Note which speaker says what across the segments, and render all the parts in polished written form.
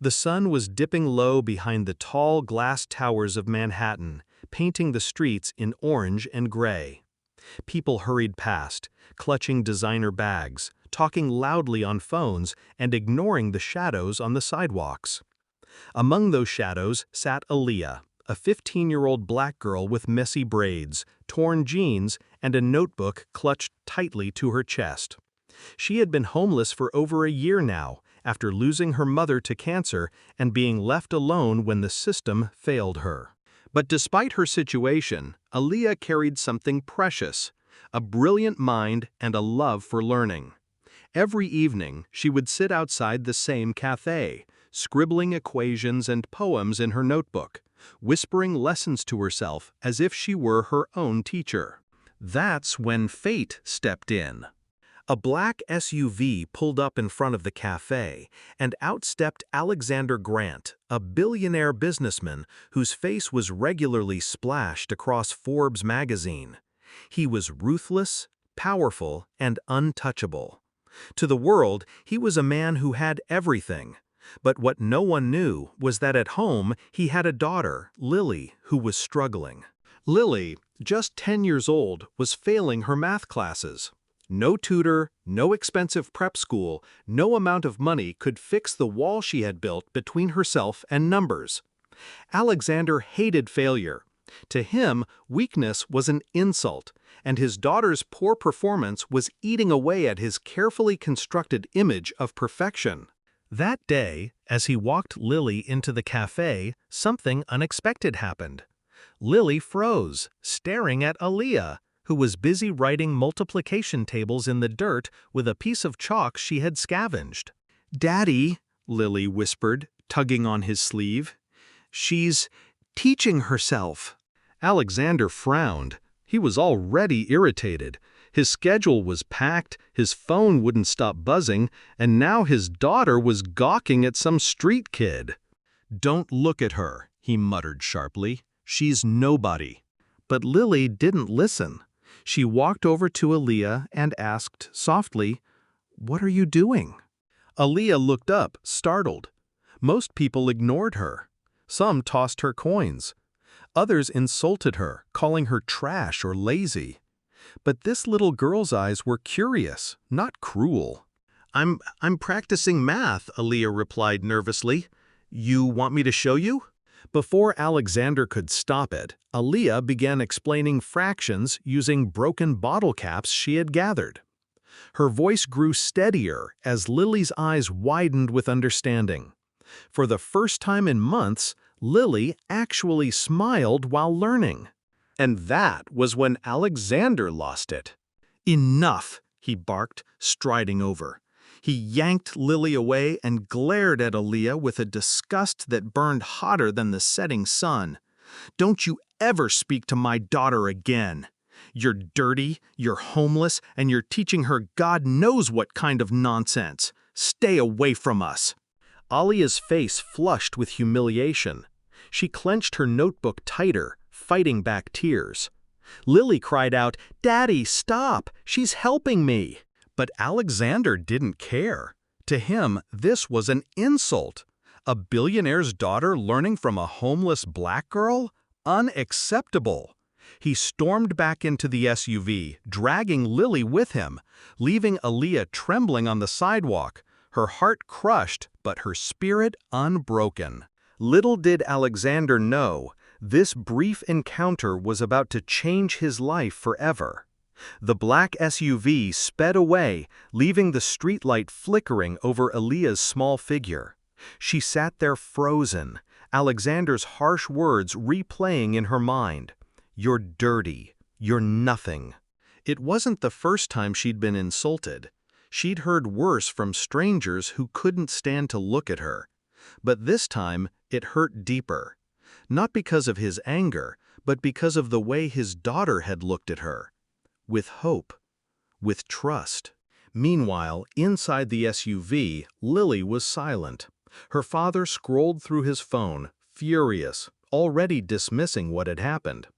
Speaker 1: The sun was dipping low behind the tall glass towers of Manhattan, painting the streets in orange and gray. People hurried past, clutching designer bags, talking loudly on phones, and ignoring the shadows on the sidewalks. Among those shadows sat Aaliyah, a 15-year-old black girl with messy braids, torn jeans, and a notebook clutched tightly to her chest. She had been homeless for over a year now, after losing her mother to cancer and being left alone when the system failed her. But despite her situation, Aaliyah carried something precious, a brilliant mind and a love for learning. Every evening, she would sit outside the same cafe, scribbling equations and poems in her notebook, whispering lessons to herself as if she were her own teacher. That's when fate stepped in. A black SUV pulled up in front of the cafe, and out stepped Alexander Grant, a billionaire businessman whose face was regularly splashed across Forbes magazine. He was ruthless, powerful, and untouchable. To the world, he was a man who had everything. But what no one knew was that at home he had a daughter, Lily, who was struggling. Lily, just 10 years old, was failing her math classes. No tutor, no expensive prep school, no amount of money could fix the wall she had built between herself and numbers. Alexander hated failure. To him, weakness was an insult, and his daughter's poor performance was eating away at his carefully constructed image of perfection. That day, as he walked Lily into the cafe, something unexpected happened. Lily froze, staring at Aaliyah, who was busy writing multiplication tables in the dirt with a piece of chalk she had scavenged. "Daddy," Lily whispered, tugging on his sleeve. "She's teaching herself." Alexander frowned. He was already irritated. His schedule was packed, his phone wouldn't stop buzzing, and now his daughter was gawking at some street kid. "Don't look at her," he muttered sharply. "She's nobody." But Lily didn't listen. She walked over to Aaliyah and asked softly, "What are you doing?" Aaliyah looked up, startled. Most people ignored her. Some tossed her coins. Others insulted her, calling her trash or lazy. But this little girl's eyes were curious, not cruel. I'm practicing math," Aaliyah replied nervously. "You want me to show you?" Before Alexander could stop it, Aaliyah began explaining fractions using broken bottle caps she had gathered. Her voice grew steadier as Lily's eyes widened with understanding. For the first time in months, Lily actually smiled while learning. And that was when Alexander lost it. "Enough," he barked, striding over. He yanked Lily away and glared at Aaliyah with a disgust that burned hotter than the setting sun. "Don't you ever speak to my daughter again. You're dirty, you're homeless, and you're teaching her God knows what kind of nonsense. Stay away from us." Aaliyah's face flushed with humiliation. She clenched her notebook tighter, fighting back tears. Lily cried out, "Daddy, stop! She's helping me!" But Alexander didn't care. To him, this was an insult. A billionaire's daughter learning from a homeless black girl? Unacceptable. He stormed back into the SUV, dragging Lily with him, leaving Aaliyah trembling on the sidewalk, her heart crushed but her spirit unbroken. Little did Alexander know, this brief encounter was about to change his life forever. The black SUV sped away, leaving the streetlight flickering over Aaliyah's small figure. She sat there frozen, Alexander's harsh words replaying in her mind. "You're dirty. You're nothing." It wasn't the first time she'd been insulted. She'd heard worse from strangers who couldn't stand to look at her. But this time, it hurt deeper. Not because of his anger, but because of the way his daughter had looked at her. With hope, with trust. Meanwhile, inside the SUV, Lily was silent. Her father scrolled through his phone, furious, already dismissing what had happened.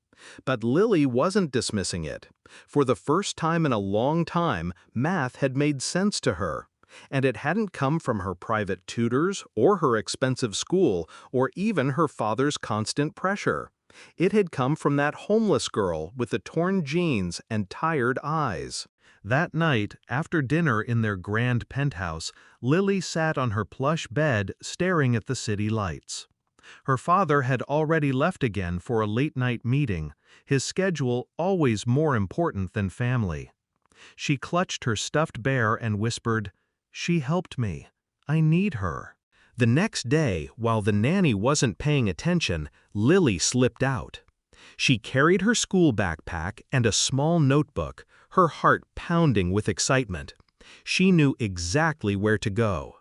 Speaker 1: But Lily wasn't dismissing it. For the first time in a long time, math had made sense to her. And it hadn't come from her private tutors or her expensive school or even her father's constant pressure. It had come from that homeless girl with the torn jeans and tired eyes. That night, after dinner in their grand penthouse, Lily sat on her plush bed staring at the city lights. Her father had already left again for a late-night meeting, his schedule always more important than family. She clutched her stuffed bear and whispered, "She helped me. I need her." The next day, while the nanny wasn't paying attention, Lily slipped out. She carried her school backpack and a small notebook, her heart pounding with excitement. She knew exactly where to go.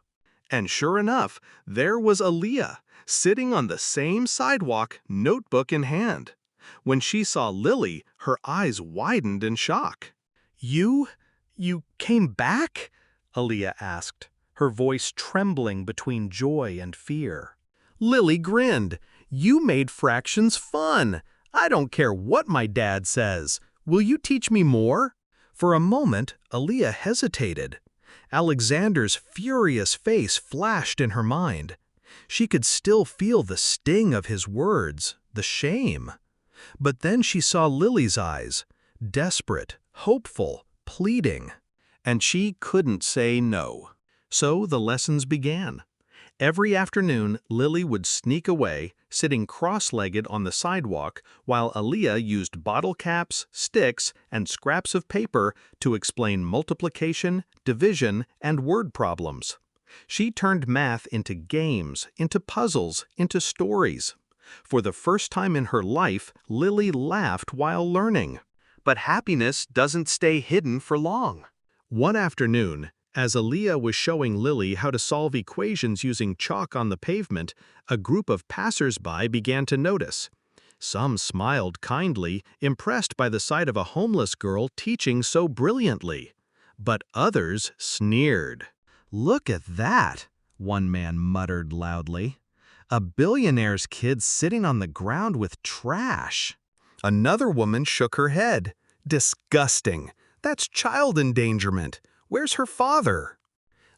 Speaker 1: And sure enough, there was Aaliyah, sitting on the same sidewalk, notebook in hand. When she saw Lily, her eyes widened in shock. You came back?" Aaliyah asked, her voice trembling between joy and fear. Lily grinned. "You made fractions fun. I don't care what my dad says. Will you teach me more?" For a moment, Aaliyah hesitated. Alexander's furious face flashed in her mind. She could still feel the sting of his words, the shame. But then she saw Lily's eyes, desperate, hopeful, pleading. And she couldn't say no. So the lessons began. Every afternoon, Lily would sneak away, sitting cross-legged on the sidewalk, while Aaliyah used bottle caps, sticks, and scraps of paper to explain multiplication, division, and word problems. She turned math into games, into puzzles, into stories. For the first time in her life, Lily laughed while learning. But happiness doesn't stay hidden for long. One afternoon, as Aaliyah was showing Lily how to solve equations using chalk on the pavement, a group of passers-by began to notice. Some smiled kindly, impressed by the sight of a homeless girl teaching so brilliantly. But others sneered. "Look at that," one man muttered loudly. "A billionaire's kid sitting on the ground with trash." Another woman shook her head. "Disgusting. That's child endangerment. Where's her father?"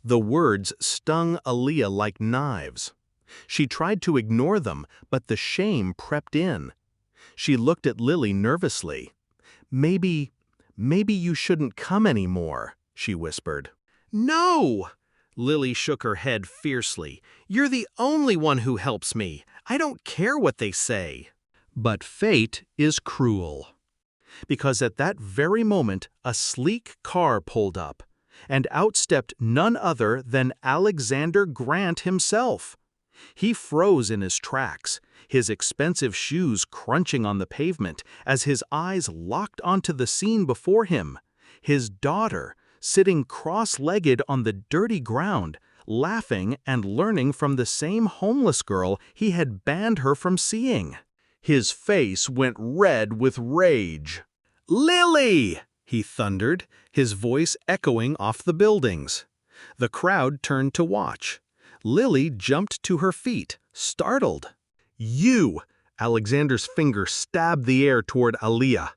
Speaker 1: The words stung Aaliyah like knives. She tried to ignore them, but the shame crept in. She looked at Lily nervously. Maybe you shouldn't come anymore," she whispered. "No!" Lily shook her head fiercely. "You're the only one who helps me. I don't care what they say." But fate is cruel. Because at that very moment, a sleek car pulled up, and out stepped none other than Alexander Grant himself. He froze in his tracks, his expensive shoes crunching on the pavement as his eyes locked onto the scene before him. His daughter, sitting cross-legged on the dirty ground, laughing and learning from the same homeless girl he had banned her from seeing. His face went red with rage. "Lily!" he thundered, his voice echoing off the buildings. The crowd turned to watch. Lily jumped to her feet, startled. "You!" Alexander's finger stabbed the air toward Aaliyah.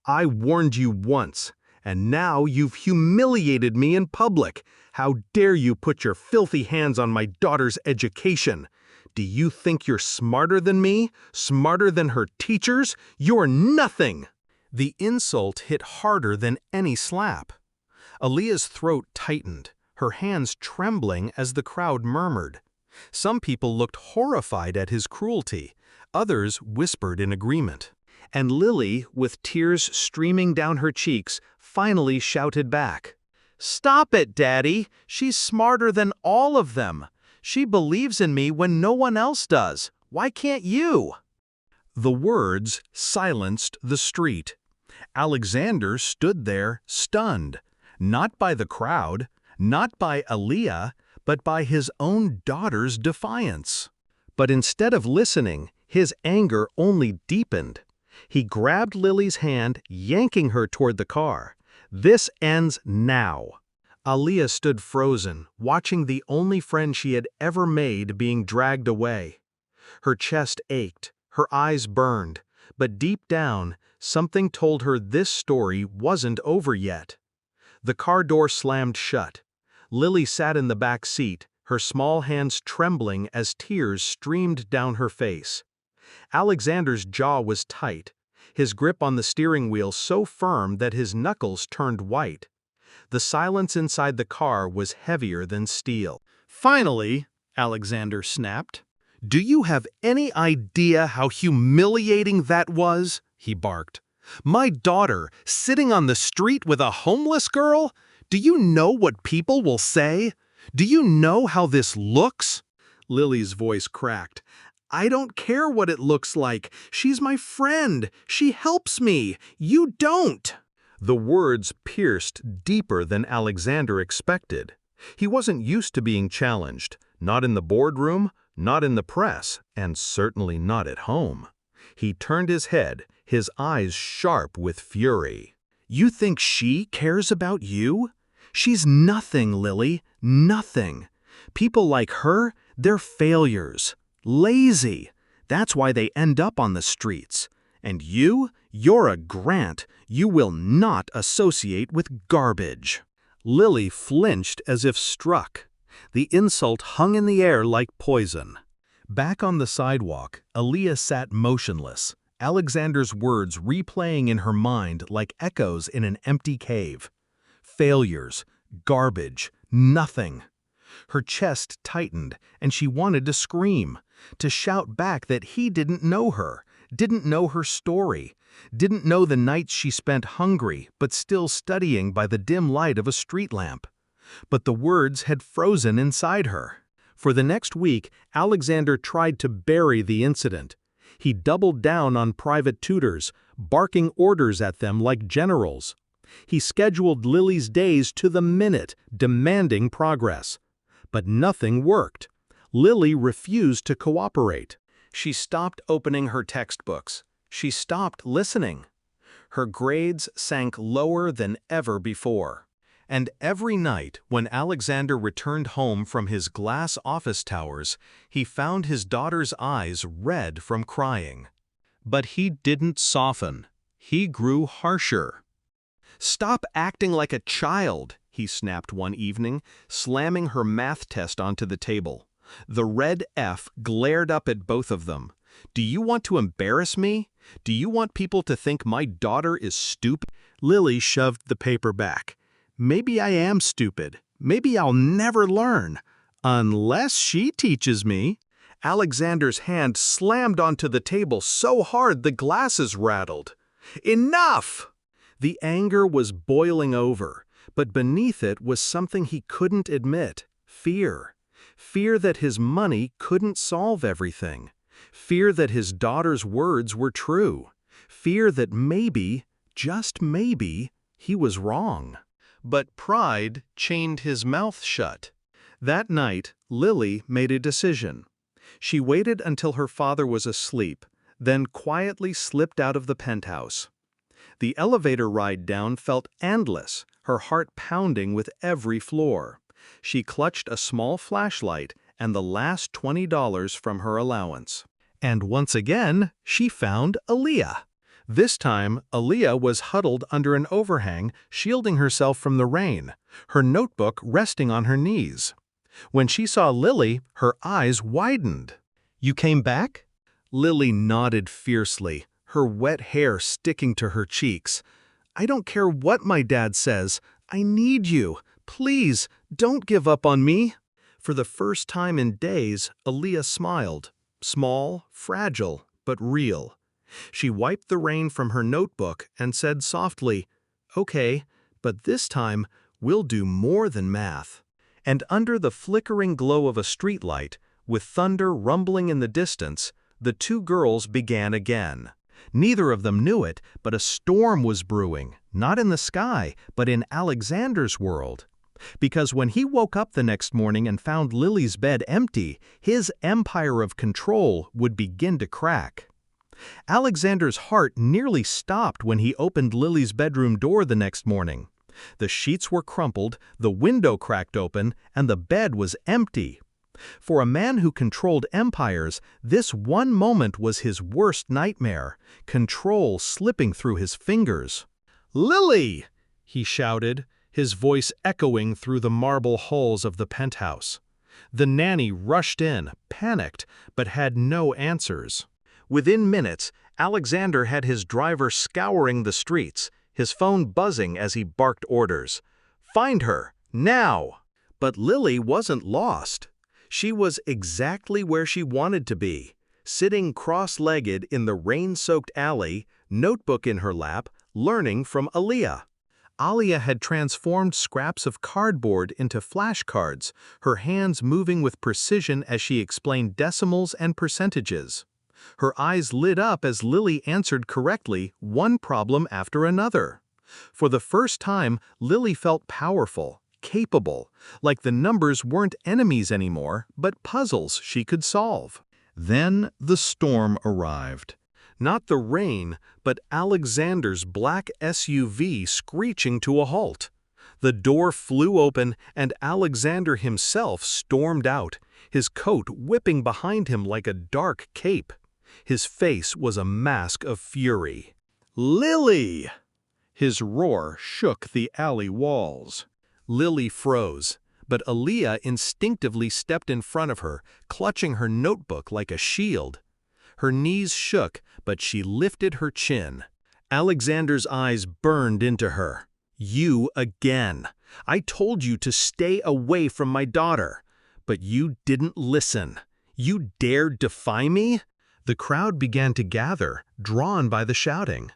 Speaker 1: "I warned you once, and now you've humiliated me in public. How dare you put your filthy hands on my daughter's education? Do you think you're smarter than me? Smarter than her teachers? You're nothing!" The insult hit harder than any slap. Aaliyah's throat tightened, her hands trembling as the crowd murmured. Some people looked horrified at his cruelty, others whispered in agreement. And Lily, with tears streaming down her cheeks, finally shouted back, "Stop it, Daddy! She's smarter than all of them! She believes in me when no one else does. Why can't you?" The words silenced the street. Alexander stood there stunned, not by the crowd, not by Aaliyah, but by his own daughter's defiance. But instead of listening, his anger only deepened. He grabbed Lily's hand, yanking her toward the car. "This ends now." Aaliyah stood frozen, watching the only friend she had ever made being dragged away. Her chest ached, her eyes burned, but deep down, something told her this story wasn't over yet. The car door slammed shut. Lily sat in the back seat, her small hands trembling as tears streamed down her face. Alexander's jaw was tight, his grip on the steering wheel so firm that his knuckles turned white. The silence inside the car was heavier than steel. "Finally," Alexander snapped. "Do you have any idea how humiliating that was?" he barked. "My daughter, sitting on the street with a homeless girl? Do you know what people will say? Do you know how this looks?" Lily's voice cracked. "I don't care what it looks like. She's my friend. She helps me. You don't." The words pierced deeper than Alexander expected. He wasn't used to being challenged, not in the boardroom, not in the press, and certainly not at home. He turned his head, his eyes sharp with fury. "You think she cares about you? She's nothing, Lily, nothing. People like her, they're failures, lazy. That's why they end up on the streets. And you're a Grant. You will not associate with garbage." Lily flinched as if struck. The insult hung in the air like poison. Back on the sidewalk, Aaliyah sat motionless, Alexander's words replaying in her mind like echoes in an empty cave. Failures, garbage, nothing. Her chest tightened, and she wanted to scream, to shout back that he didn't know her story, didn't know the nights she spent hungry but still studying by the dim light of a street lamp. But the words had frozen inside her. For the next week, Alexander tried to bury the incident. He doubled down on private tutors, barking orders at them like generals. He scheduled Lily's days to the minute, demanding progress. But nothing worked. Lily refused to cooperate. She stopped opening her textbooks. She stopped listening. Her grades sank lower than ever before. And every night, when Alexander returned home from his glass office towers, he found his daughter's eyes red from crying. But he didn't soften. He grew harsher. "Stop acting like a child," he snapped one evening, slamming her math test onto the table. The red F glared up at both of them. "Do you want to embarrass me? Do you want people to think my daughter is stupid?" Lily shoved the paper back. "Maybe I am stupid. Maybe I'll never learn. Unless she teaches me." Alexander's hand slammed onto the table so hard the glasses rattled. "Enough!" The anger was boiling over, but beneath it was something he couldn't admit: fear. Fear that his money couldn't solve everything. Fear that his daughter's words were true. Fear that maybe, just maybe, he was wrong. But pride chained his mouth shut. That night, Lily made a decision. She waited until her father was asleep, then quietly slipped out of the penthouse. The elevator ride down felt endless, her heart pounding with every floor. She clutched a small flashlight and the last $20 from her allowance. And once again, she found Aaliyah. This time, Aaliyah was huddled under an overhang, shielding herself from the rain, her notebook resting on her knees. When she saw Lily, her eyes widened. "You came back?" Lily nodded fiercely, her wet hair sticking to her cheeks. "I don't care what my dad says. I need you. Please, don't give up on me." For the first time in days, Aaliyah smiled. Small, fragile, but real. She wiped the rain from her notebook and said softly, "Okay, but this time we'll do more than math." And under the flickering glow of a streetlight, with thunder rumbling in the distance, the two girls began again. Neither of them knew it, but a storm was brewing, not in the sky, but in Alexander's world. Because when he woke up the next morning and found Lily's bed empty, his empire of control would begin to crack. Alexander's heart nearly stopped when he opened Lily's bedroom door the next morning. The sheets were crumpled, the window cracked open, and the bed was empty. For a man who controlled empires, this one moment was his worst nightmare, control slipping through his fingers. "Lily!" he shouted, his voice echoing through the marble halls of the penthouse. The nanny rushed in, panicked, but had no answers. Within minutes, Alexander had his driver scouring the streets, his phone buzzing as he barked orders. "Find her, now!" But Lily wasn't lost. She was exactly where she wanted to be, sitting cross-legged in the rain-soaked alley, notebook in her lap, learning from Aaliyah. Aaliyah had transformed scraps of cardboard into flashcards, her hands moving with precision as she explained decimals and percentages. Her eyes lit up as Lily answered correctly, one problem after another. For the first time, Lily felt powerful, capable, like the numbers weren't enemies anymore, but puzzles she could solve. Then the storm arrived. Not the rain, but Alexander's black SUV screeching to a halt. The door flew open and Alexander himself stormed out, his coat whipping behind him like a dark cape. His face was a mask of fury. "Lily!" His roar shook the alley walls. Lily froze, but Aaliyah instinctively stepped in front of her, clutching her notebook like a shield. Her knees shook, but she lifted her chin. Alexander's eyes burned into her. "You again. I told you to stay away from my daughter. But you didn't listen. You dared defy me?" The crowd began to gather, drawn by the shouting.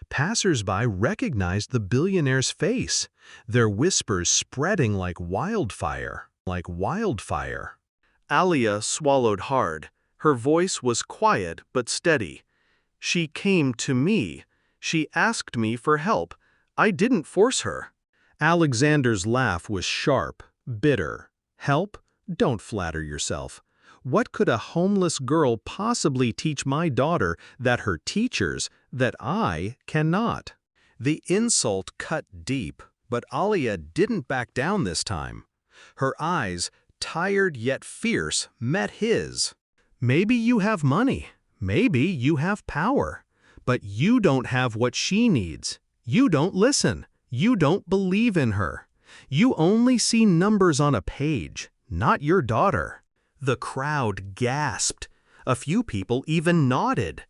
Speaker 1: Passers-by recognized the billionaire's face, their whispers spreading like wildfire. Aaliyah swallowed hard. Her voice was quiet but steady. "She came to me. She asked me for help. I didn't force her." Alexander's laugh was sharp, bitter. "Help? Don't flatter yourself. What could a homeless girl possibly teach my daughter that her teachers, that I, cannot?" The insult cut deep, but Aaliyah didn't back down this time. Her eyes, tired yet fierce, met his. "Maybe you have money. Maybe you have power. But you don't have what she needs. You don't listen. You don't believe in her. You only see numbers on a page, not your daughter." The crowd gasped. A few people even nodded.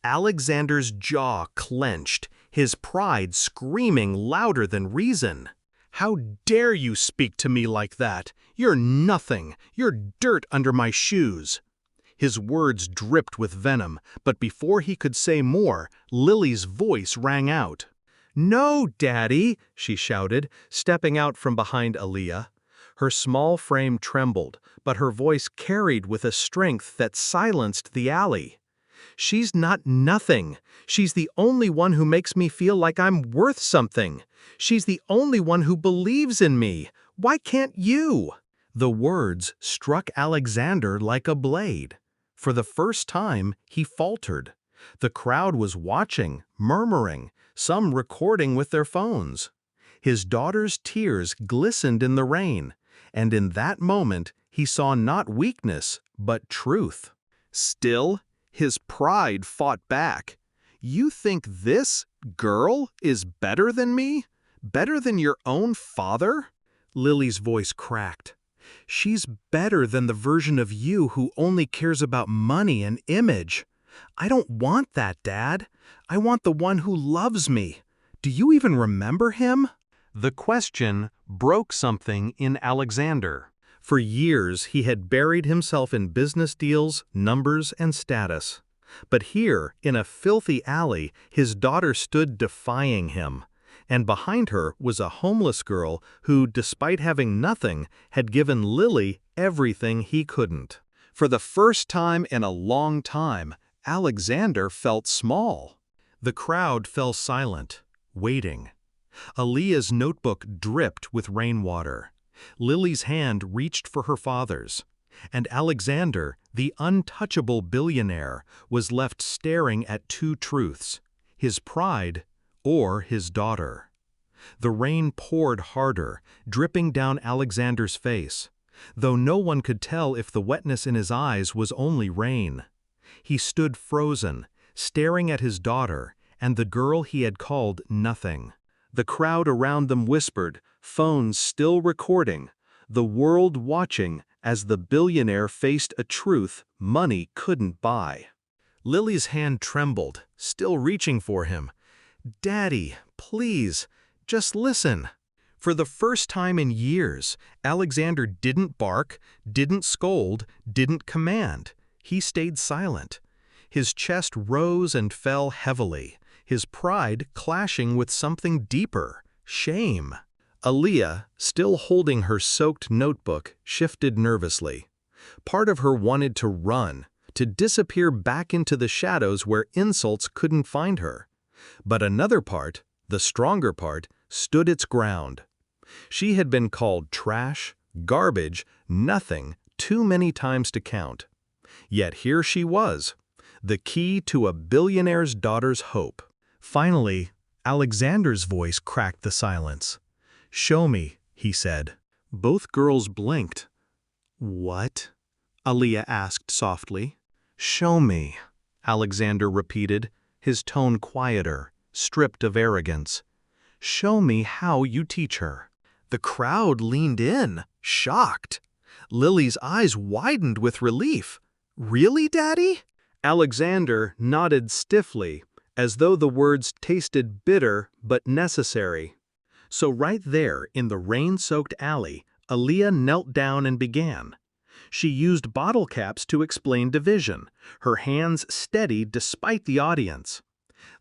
Speaker 1: Alexander's jaw clenched, his pride screaming louder than reason. "How dare you speak to me like that? You're nothing. You're dirt under my shoes." His words dripped with venom, but before he could say more, Lily's voice rang out. "No, Daddy!" she shouted, stepping out from behind Aaliyah. Her small frame trembled, but her voice carried with a strength that silenced the alley. "She's not nothing. She's the only one who makes me feel like I'm worth something. She's the only one who believes in me. Why can't you?" The words struck Alexander like a blade. For the first time, he faltered. The crowd was watching, murmuring, some recording with their phones. His daughter's tears glistened in the rain, and in that moment, he saw not weakness, but truth. Still, his pride fought back. "You think this girl is better than me? Better than your own father?" Lily's voice cracked. "She's better than the version of you who only cares about money and image. I don't want that, Dad. I want the one who loves me. Do you even remember him?" The question broke something in Alexander. For years, he had buried himself in business deals, numbers, and status. But here, in a filthy alley, his daughter stood defying him. And behind her was a homeless girl who, despite having nothing, had given Lily everything he couldn't. For the first time in a long time, Alexander felt small. The crowd fell silent, waiting. Aaliyah's notebook dripped with rainwater. Lily's hand reached for her father's. And Alexander, the untouchable billionaire, was left staring at two truths: his pride or his daughter. The rain poured harder, dripping down Alexander's face, though no one could tell if the wetness in his eyes was only rain. He stood frozen, staring at his daughter and the girl he had called nothing. The crowd around them whispered, Phones still recording, the world watching as the billionaire faced a truth money couldn't buy. Lily's hand trembled, still reaching for him. "Daddy, please, just listen." For the first time in years, Alexander didn't bark, didn't scold, didn't command. He stayed silent. His chest rose and fell heavily, his pride clashing with something deeper, shame. Aaliyah, still holding her soaked notebook, shifted nervously. Part of her wanted to run, to disappear back into the shadows where insults couldn't find her. But another part, the stronger part, stood its ground. She had been called trash, garbage, nothing, too many times to count. Yet here she was, the key to a billionaire's daughter's hope. Finally, Alexander's voice cracked the silence. "Show me," he said. Both girls blinked. "What?" Aaliyah asked softly. "Show me," Alexander repeated, his tone quieter, stripped of arrogance. "Show me how you teach her." The crowd leaned in, shocked. Lily's eyes widened with relief. "Really, Daddy?" Alexander nodded stiffly, as though the words tasted bitter but necessary. So right there in the rain-soaked alley, Aaliyah knelt down and began. She used bottle caps to explain division, her hands steady despite the audience.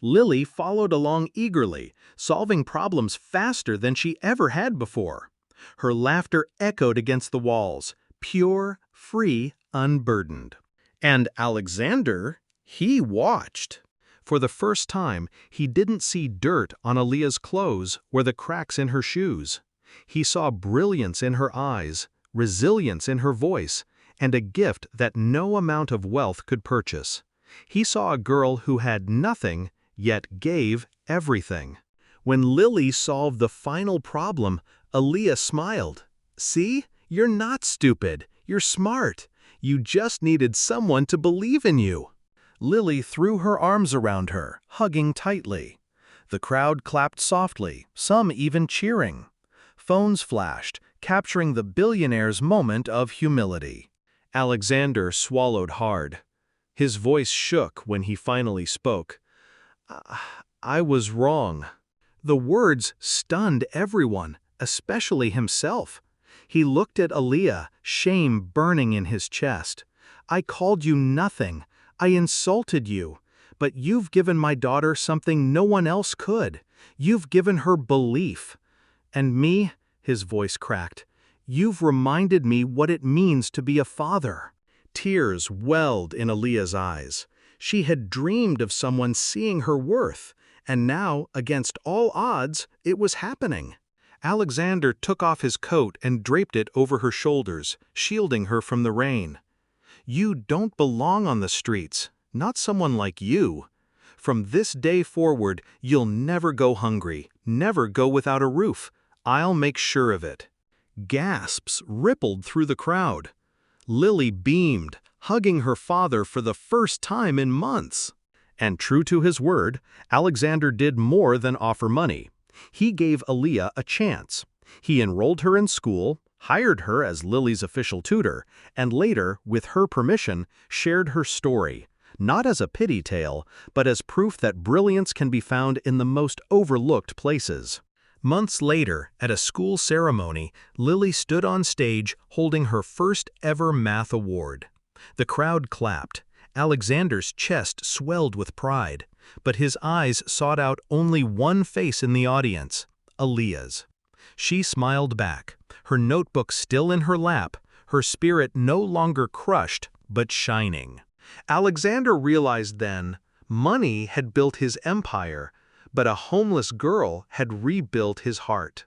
Speaker 1: Lily followed along eagerly, solving problems faster than she ever had before. Her laughter echoed against the walls, pure, free, unburdened. And Alexander, he watched. For the first time, he didn't see dirt on Aaliyah's clothes or the cracks in her shoes. He saw brilliance in her eyes, resilience in her voice, and a gift that no amount of wealth could purchase. He saw a girl who had nothing, yet gave everything. When Lily solved the final problem, Aaliyah smiled. "See? You're not stupid. You're smart. You just needed someone to believe in you." Lily threw her arms around her, hugging tightly. The crowd clapped softly, some even cheering. Phones flashed, capturing the billionaire's moment of humility. Alexander swallowed hard. His voice shook when he finally spoke. "I was wrong." The words stunned everyone, especially himself. He looked at Aaliyah, shame burning in his chest. "I called you nothing. I insulted you. But you've given my daughter something no one else could. You've given her belief. And me," his voice cracked, "you've reminded me what it means to be a father." Tears welled in Aaliyah's eyes. She had dreamed of someone seeing her worth, and now, against all odds, it was happening. Alexander took off his coat and draped it over her shoulders, shielding her from the rain. "You don't belong on the streets, not someone like you. From this day forward, you'll never go hungry, never go without a roof. I'll make sure of it." Gasps rippled through the crowd. Lily beamed, hugging her father for the first time in months. And true to his word, Alexander did more than offer money. He gave Aaliyah a chance. He enrolled her in school, hired her as Lily's official tutor, and later, with her permission, shared her story, not as a pity tale, but as proof that brilliance can be found in the most overlooked places. Months later, at a school ceremony, Lily stood on stage holding her first ever math award. The crowd clapped. Alexander's chest swelled with pride, but his eyes sought out only one face in the audience, Aaliyah's. She smiled back, her notebook still in her lap, her spirit no longer crushed, but shining. Alexander realized then, money had built his empire, but a homeless girl had rebuilt his heart.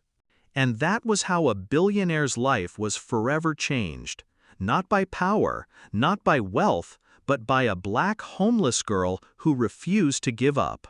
Speaker 1: And that was how a billionaire's life was forever changed, not by power, not by wealth, but by a black homeless girl who refused to give up.